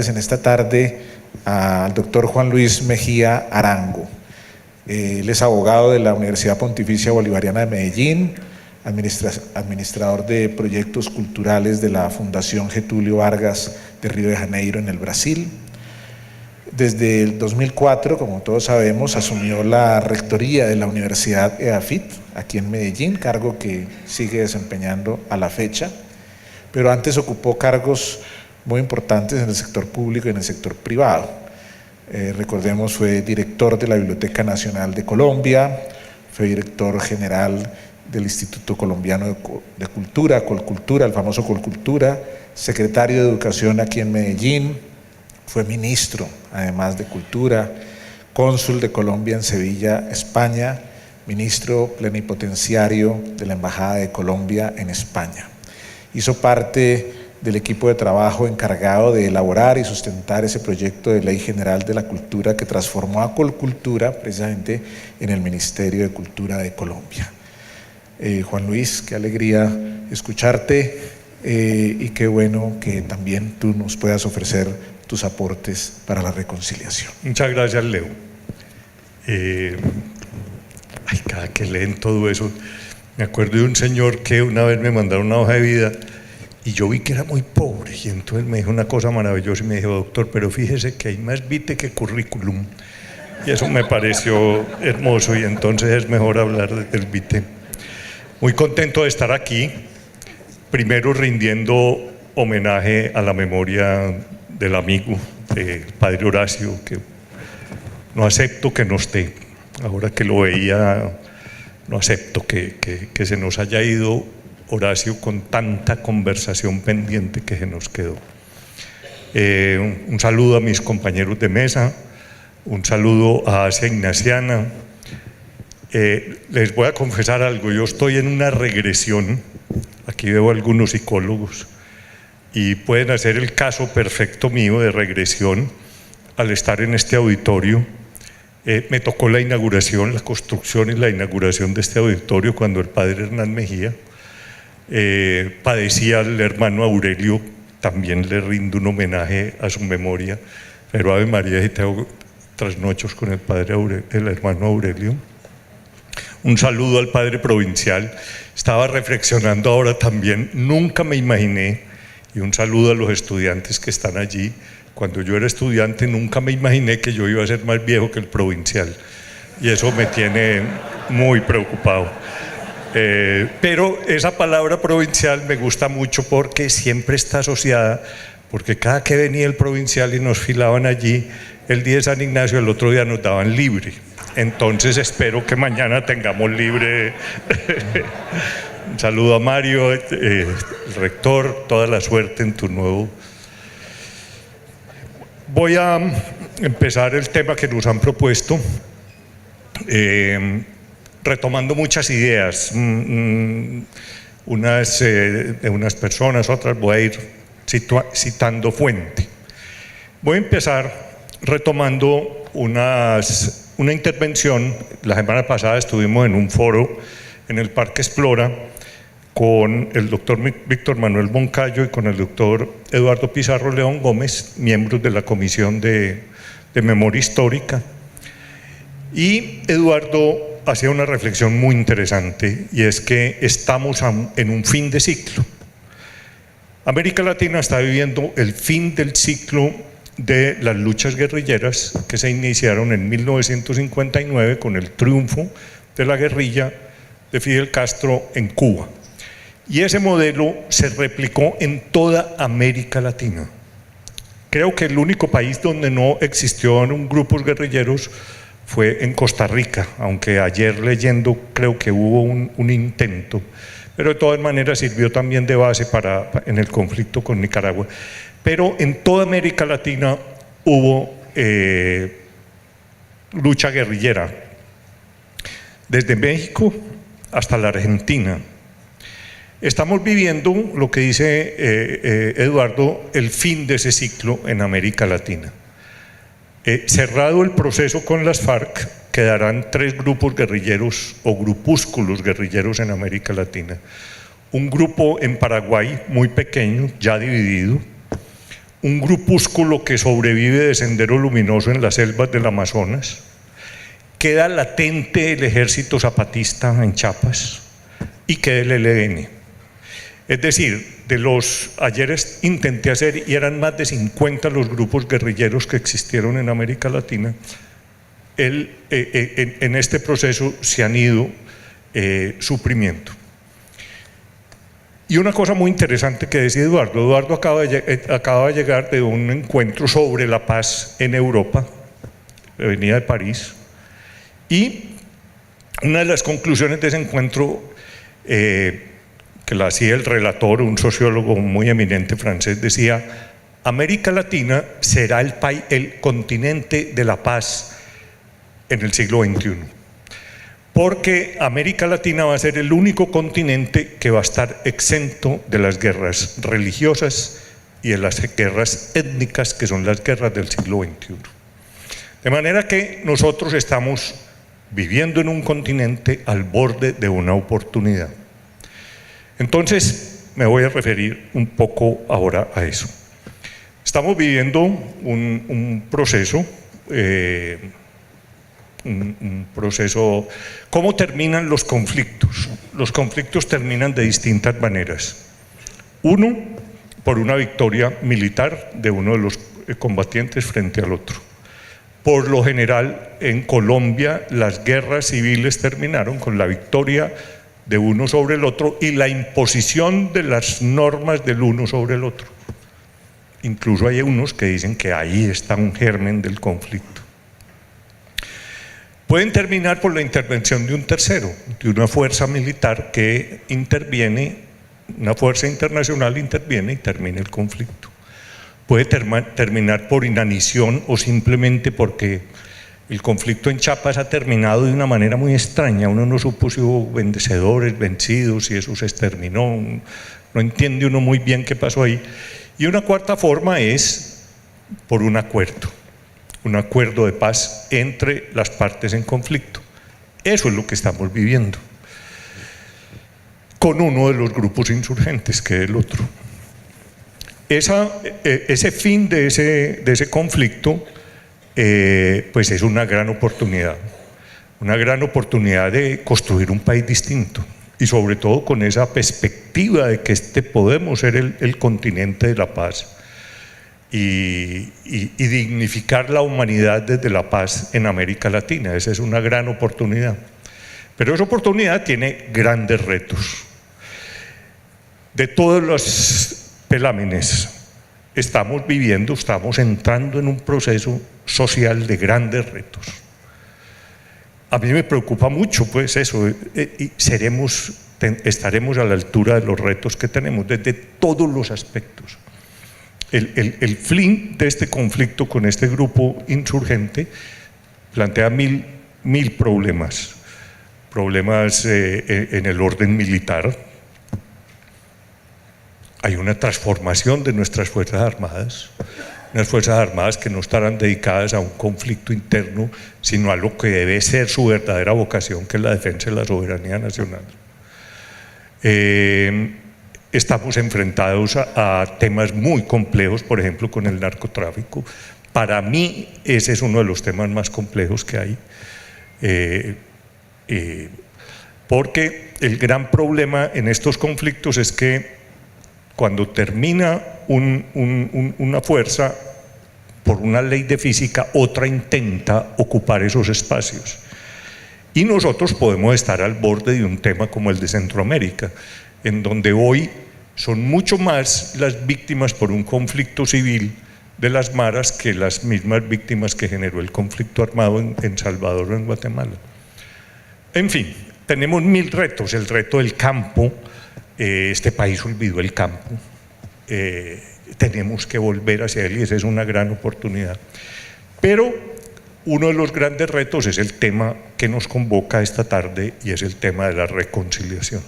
En esta tarde al doctor Juan Luis Mejía Arango. Él es abogado de la Universidad Pontificia Bolivariana de Medellín, administrador de proyectos culturales de la Fundación Getúlio Vargas de Río de Janeiro en el Brasil. Desde el 2004, como todos sabemos, asumió la rectoría de la Universidad EAFIT, aquí en Medellín, cargo que sigue desempeñando a la fecha, pero antes ocupó cargos muy importantes en el sector público y en el sector privado. Recordemos, fue director de la Biblioteca Nacional de Colombia, fue director general del Instituto Colombiano de Cultura, Colcultura, el famoso Colcultura, secretario de Educación aquí en Medellín, fue ministro, además de Cultura, cónsul de Colombia en Sevilla, España, ministro plenipotenciario de la Embajada de Colombia en España. Hizo parte del equipo de trabajo encargado de elaborar y sustentar ese proyecto de Ley General de la Cultura que transformó a Colcultura precisamente en el Ministerio de Cultura de Colombia. Juan Luis, qué alegría escucharte y qué bueno que también tú nos puedas ofrecer tus aportes para la reconciliación. Muchas gracias, Leo. Cada que leen todo eso, me acuerdo de un señor que una vez me mandaron una hoja de vida y yo vi que era muy pobre, y entonces me dijo una cosa maravillosa y me dijo: doctor, pero fíjese que hay más vite que currículum. Y eso me pareció hermoso, y entonces es mejor hablar del vite. Muy contento de estar aquí, primero rindiendo homenaje a la memoria del amigo, del padre Horacio, que no acepto que no esté. Ahora que lo veía, no acepto que se nos haya ido Horacio con tanta conversación pendiente que se nos quedó. Un saludo a mis compañeros de mesa, un saludo a Asia Ignaciana. Les voy a confesar algo: yo estoy en una regresión. Aquí veo algunos psicólogos y pueden hacer el caso perfecto mío de regresión al estar en este auditorio. Me tocó la inauguración, la construcción y la inauguración de este auditorio cuando el padre Hernán Mejía padecía al hermano Aurelio. También le rindo un homenaje a su memoria, pero Ave María, si te hago trasnochos con el el hermano Aurelio. Un saludo al padre provincial. Estaba reflexionando ahora también, nunca me imaginé, y un saludo a los estudiantes que están allí. Cuando yo era estudiante nunca me imaginé que yo iba a ser más viejo que el provincial, y eso me tiene muy preocupado. Pero esa palabra provincial me gusta mucho porque siempre está asociada, porque cada que venía el provincial y nos filaban allí el día de San Ignacio, el otro día nos daban libre. Entonces espero que mañana tengamos libre. Un saludo a Mario, el rector, toda la suerte en tu nuevo. Voy a empezar el tema que nos han propuesto, retomando muchas ideas, unas de unas personas, otras voy a ir citando fuente. Voy a empezar retomando una intervención. La semana pasada estuvimos en un foro en el Parque Explora con el doctor Víctor Manuel Moncayo y con el doctor Eduardo Pizarro León Gómez, miembros de la Comisión de Memoria Histórica. Y Eduardo hacía una reflexión muy interesante, y es que estamos en un fin de ciclo. América Latina está viviendo el fin del ciclo de las luchas guerrilleras que se iniciaron en 1959 con el triunfo de la guerrilla de Fidel Castro en Cuba. Y ese modelo se replicó en toda América Latina. Creo que el único país donde no existieron grupos guerrilleros fue en Costa Rica, aunque ayer leyendo creo que hubo un intento, pero de todas maneras sirvió también de base en el conflicto con Nicaragua. Pero en toda América Latina hubo lucha guerrillera, desde México hasta la Argentina. Estamos viviendo, lo que dice Eduardo, el fin de ese ciclo en América Latina. Cerrado el proceso con las FARC, quedarán 3 grupos guerrilleros o grupúsculos guerrilleros en América Latina. Un grupo en Paraguay muy pequeño, ya dividido, un grupúsculo que sobrevive de Sendero Luminoso en las selvas del Amazonas, queda latente el Ejército Zapatista en Chiapas y queda el ELN. Es decir, ayer intenté hacer, y eran más de 50 los grupos guerrilleros que existieron en América Latina, en este proceso se han ido suprimiendo. Y una cosa muy interesante que decía Eduardo acaba de llegar de un encuentro sobre la paz en Europa, venía de París, y una de las conclusiones de ese encuentro, que la hacía el relator, un sociólogo muy eminente francés, decía: América Latina será el continente de la paz en el siglo XXI, porque América Latina va a ser el único continente que va a estar exento de las guerras religiosas y de las guerras étnicas, que son las guerras del siglo XXI. De manera que nosotros estamos viviendo en un continente al borde de una oportunidad. Entonces, me voy a referir un poco ahora a eso. Estamos viviendo un proceso, ¿cómo terminan los conflictos? Los conflictos terminan de distintas maneras. Uno, por una victoria militar de uno de los combatientes frente al otro. Por lo general, en Colombia, las guerras civiles terminaron con la victoria de uno sobre el otro y la imposición de las normas del uno sobre el otro. Incluso hay unos que dicen que ahí está un germen del conflicto. Pueden terminar por la intervención de un tercero, de una fuerza militar que interviene, una fuerza internacional interviene y termina el conflicto. Puede terminar por inanición o simplemente porque el conflicto en Chiapas ha terminado de una manera muy extraña. Uno no supo si hubo vencedores, vencidos, si eso se exterminó. No entiende uno muy bien qué pasó ahí. Y una cuarta forma es por un acuerdo de paz entre las partes en conflicto. Eso es lo que estamos viviendo con uno de los grupos insurgentes, que es el otro. Ese fin de ese conflicto pues es una gran oportunidad de construir un país distinto, y sobre todo con esa perspectiva de que podemos ser el continente de la paz y dignificar la humanidad desde la paz en América Latina. Esa es una gran oportunidad, pero esa oportunidad tiene grandes retos. De todos los pelámenes estamos entrando en un proceso social de grandes retos. A mí me preocupa mucho pues eso, y estaremos a la altura de los retos que tenemos desde todos los aspectos. El fin de este conflicto con este grupo insurgente plantea mil problemas en el orden militar. Hay una transformación de nuestras Fuerzas Armadas, unas Fuerzas Armadas que no estarán dedicadas a un conflicto interno, sino a lo que debe ser su verdadera vocación, que es la defensa de la soberanía nacional. Estamos enfrentados a temas muy complejos, por ejemplo, con el narcotráfico. Para mí, ese es uno de los temas más complejos que hay, porque el gran problema en estos conflictos es que cuando termina una fuerza, por una ley de física, otra intenta ocupar esos espacios. Y nosotros podemos estar al borde de un tema como el de Centroamérica, en donde hoy son mucho más las víctimas por un conflicto civil de las maras que las mismas víctimas que generó el conflicto armado en Salvador o en Guatemala. En fin, tenemos mil retos. El reto del campo. Este país olvidó el campo, tenemos que volver hacia él y esa es una gran oportunidad. Pero uno de los grandes retos es el tema que nos convoca esta tarde y es el tema de la reconciliación.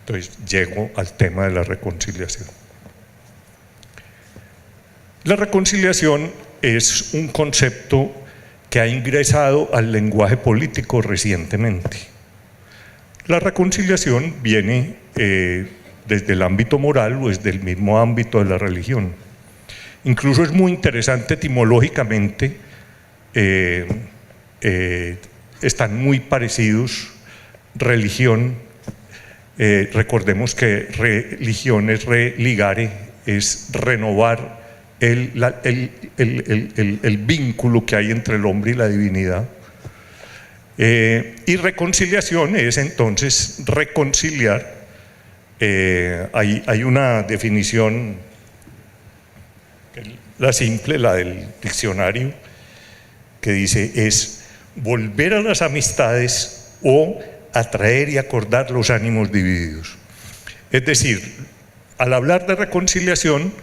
Entonces llego al tema de la reconciliación. La reconciliación es un concepto que ha ingresado al lenguaje político recientemente. La reconciliación viene desde el ámbito moral o desde el mismo ámbito de la religión. Incluso es muy interesante etimológicamente, están muy parecidos. Religión, recordemos que religión es religare, es renovar el vínculo que hay entre el hombre y la divinidad. Y reconciliación es entonces reconciliar. Hay una definición, la simple, la del diccionario, que dice es volver a las amistades o atraer y acordar los ánimos divididos. Es decir, al hablar de reconciliación,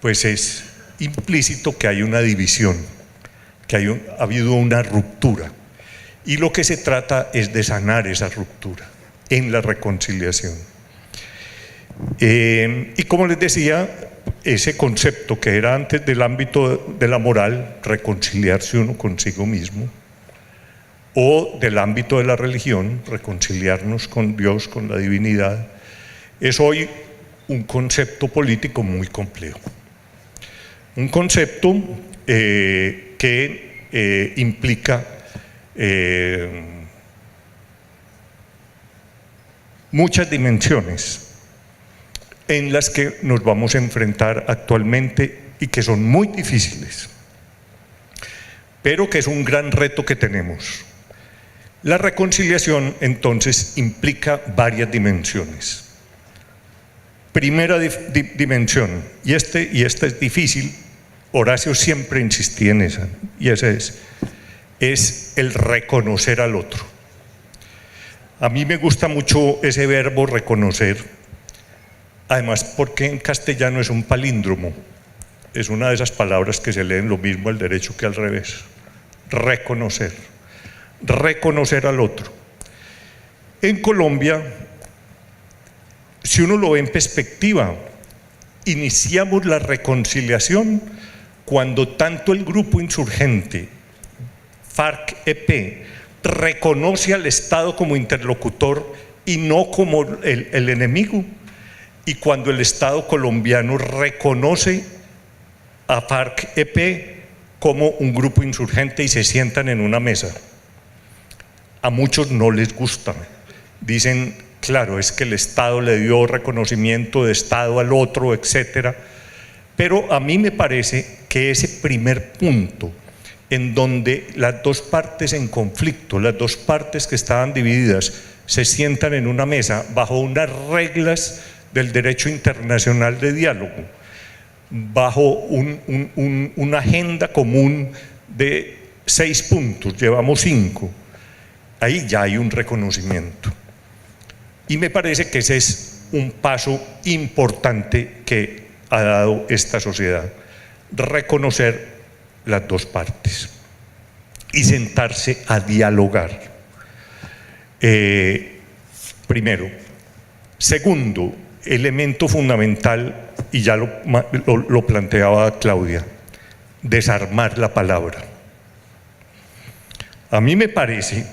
pues es implícito que hay una división, que ha habido una ruptura. Y lo que se trata es de sanar esa ruptura en la reconciliación. Y como les decía, ese concepto que era antes del ámbito de la moral, reconciliarse uno consigo mismo, o del ámbito de la religión, reconciliarnos con Dios, con la divinidad, es hoy un concepto político muy complejo. Un concepto que implica muchas dimensiones en las que nos vamos a enfrentar actualmente y que son muy difíciles, pero que es un gran reto que tenemos. La reconciliación entonces implica varias dimensiones. Primera dimensión, y esta es difícil, Horacio siempre insistía en esa, y esa es el reconocer al otro. A mí me gusta mucho ese verbo reconocer, además porque en castellano es un palíndromo, es una de esas palabras que se leen lo mismo al derecho que al revés. Reconocer al otro. En Colombia, si uno lo ve en perspectiva, iniciamos la reconciliación cuando tanto el grupo insurgente FARC-EP reconoce al Estado como interlocutor y no como el enemigo, y cuando el Estado colombiano reconoce a FARC-EP como un grupo insurgente y se sientan en una mesa. A muchos no les gusta, dicen, claro, es que el Estado le dio reconocimiento de Estado al otro, etcétera. Pero a mí me parece que ese primer punto en donde las dos partes en conflicto, las dos partes que estaban divididas, se sientan en una mesa bajo unas reglas del derecho internacional de diálogo, bajo una agenda común de 6 puntos, llevamos 5, ahí ya hay un reconocimiento. Y me parece que ese es un paso importante que ha dado esta sociedad, reconocer las dos partes y sentarse a dialogar. Primero. Segundo, elemento fundamental, y ya lo planteaba Claudia, desarmar la palabra. A mí me parece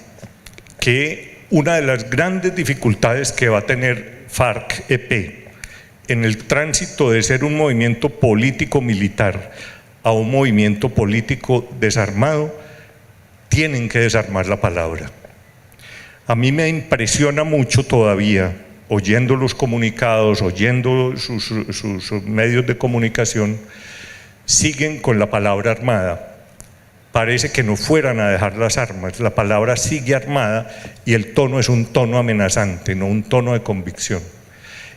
que una de las grandes dificultades que va a tener FARC-EP en el tránsito de ser un movimiento político-militar a un movimiento político desarmado, tienen que desarmar la palabra. A mí me impresiona mucho todavía, oyendo los comunicados, oyendo sus medios de comunicación, siguen con la palabra armada. Parece que no fueran a dejar las armas, la palabra sigue armada y el tono es un tono amenazante, no un tono de convicción.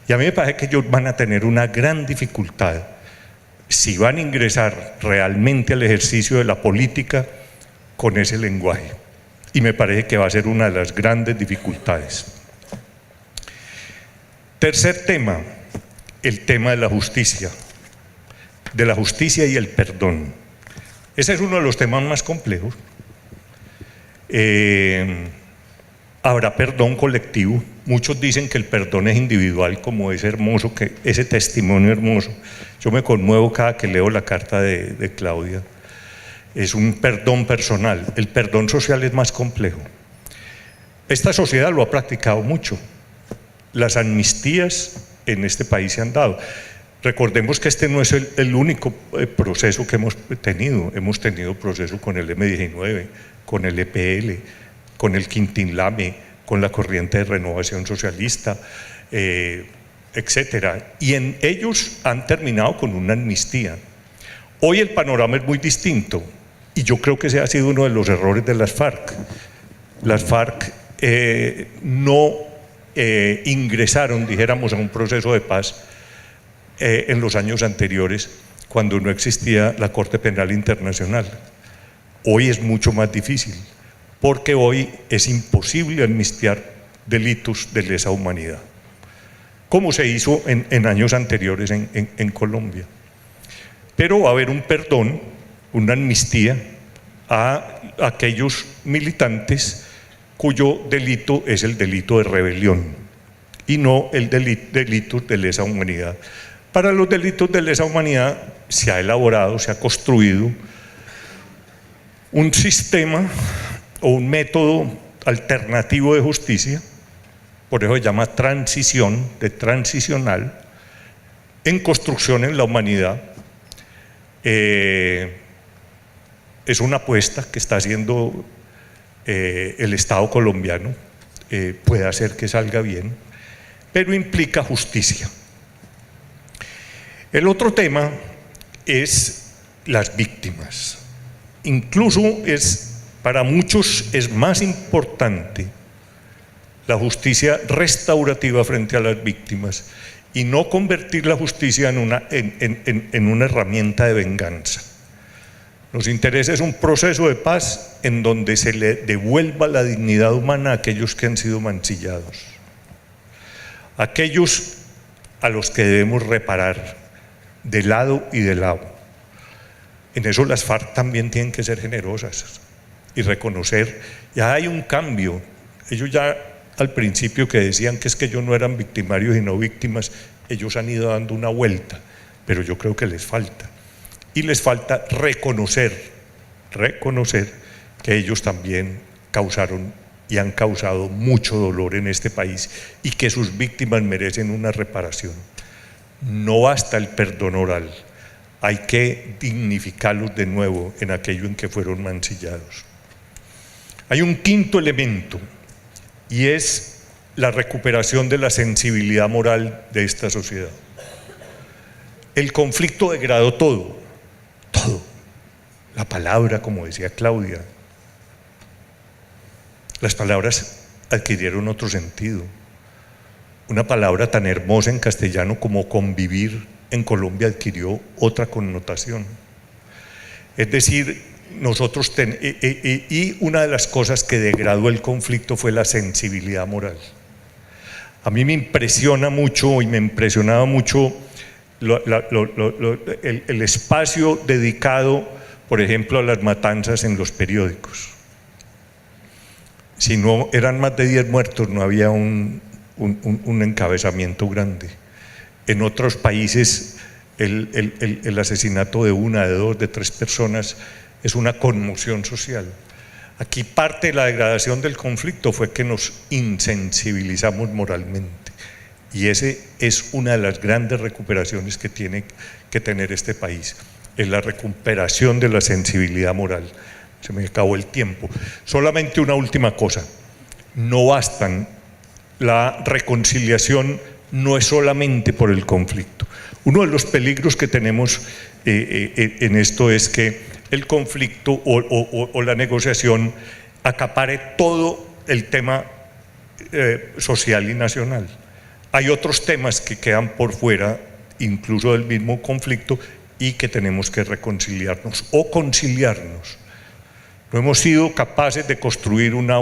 Y a mí me parece que ellos van a tener una gran dificultad si van a ingresar realmente al ejercicio de la política con ese lenguaje. Y me parece que va a ser una de las grandes dificultades. Tercer tema, el tema de la justicia y el perdón. Ese es uno de los temas más complejos. Habrá perdón colectivo. Muchos dicen que el perdón es individual, como es hermoso, que ese testimonio hermoso. Yo me conmuevo cada que leo la carta de Claudia. Es un perdón personal. El perdón social es más complejo. Esta sociedad lo ha practicado mucho. Las amnistías en este país se han dado. Recordemos que este no es el único proceso que hemos tenido proceso con el M19, con el EPL, con el Quintín-Lame, con la corriente de renovación socialista, etcétera, y en ellos han terminado con una amnistía. Hoy el panorama es muy distinto y yo creo que ese ha sido uno de los errores de las FARC. Las FARC no ingresaron, dijéramos, a un proceso de paz en los años anteriores, cuando no existía la Corte Penal Internacional. Hoy es mucho más difícil, porque hoy es imposible amnistiar delitos de lesa humanidad, como se hizo en años anteriores en Colombia. Pero va a haber un perdón, una amnistía a aquellos militantes cuyo delito es el delito de rebelión y no el delito de lesa humanidad. Para los delitos de lesa humanidad se ha elaborado, se ha construido un sistema o un método alternativo de justicia, por eso se llama transición, de transicional, en construcción en la humanidad. Es una apuesta que está haciendo el Estado colombiano, puede hacer que salga bien, pero implica justicia. El otro tema es las víctimas. Incluso para muchos es más importante la justicia restaurativa frente a las víctimas y no convertir la justicia en una herramienta de venganza. Nos interesa es un proceso de paz en donde se le devuelva la dignidad humana a aquellos que han sido mancillados, aquellos a los que debemos reparar de lado y de lado. En eso las FARC también tienen que ser generosas y reconocer, ya hay un cambio. Ellos ya al principio que decían que es que ellos no eran victimarios y no víctimas, ellos han ido dando una vuelta, pero yo creo que les falta. Y les falta reconocer que ellos también causaron y han causado mucho dolor en este país y que sus víctimas merecen una reparación. No basta el perdón oral, hay que dignificarlos de nuevo en aquello en que fueron mancillados. Hay un quinto elemento y es la recuperación de la sensibilidad moral de esta sociedad. El conflicto degradó todo. La palabra, como decía Claudia, las palabras adquirieron otro sentido. Una palabra tan hermosa en castellano como convivir en Colombia adquirió otra connotación. Es decir, nosotros y una de las cosas que degradó el conflicto fue la sensibilidad moral. A mí me impresiona mucho y me impresionaba mucho el espacio dedicado, por ejemplo, a las matanzas en los periódicos. Si no eran más de 10 muertos, no había un encabezamiento grande. En otros países el asesinato de una, de dos, de tres personas es una conmoción social. Aquí parte de la degradación del conflicto fue que nos insensibilizamos moralmente, y ese es una de las grandes recuperaciones que tiene que tener este país, es la recuperación de la sensibilidad moral. Se me acabó el tiempo. Solamente una última cosa: no bastan. La reconciliación no es solamente por el conflicto. Uno de los peligros que tenemos en esto es que el conflicto o la negociación acapare todo el tema social y nacional. Hay otros temas que quedan por fuera, incluso del mismo conflicto, y que tenemos que reconciliarnos o conciliarnos. No hemos sido capaces de construir una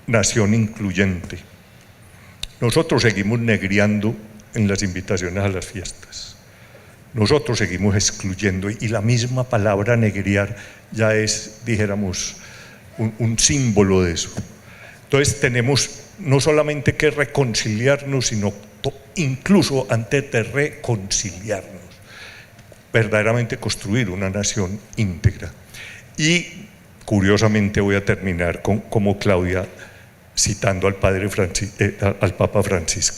nación incluyente. Nosotros seguimos negriando en las invitaciones a las fiestas. Nosotros seguimos excluyendo, y la misma palabra negriar ya es, dijéramos, un símbolo de eso. Entonces tenemos no solamente que reconciliarnos, sino incluso antes de reconciliarnos, verdaderamente construir una nación íntegra. Y curiosamente voy a terminar como Claudia, citando al Papa Francisco.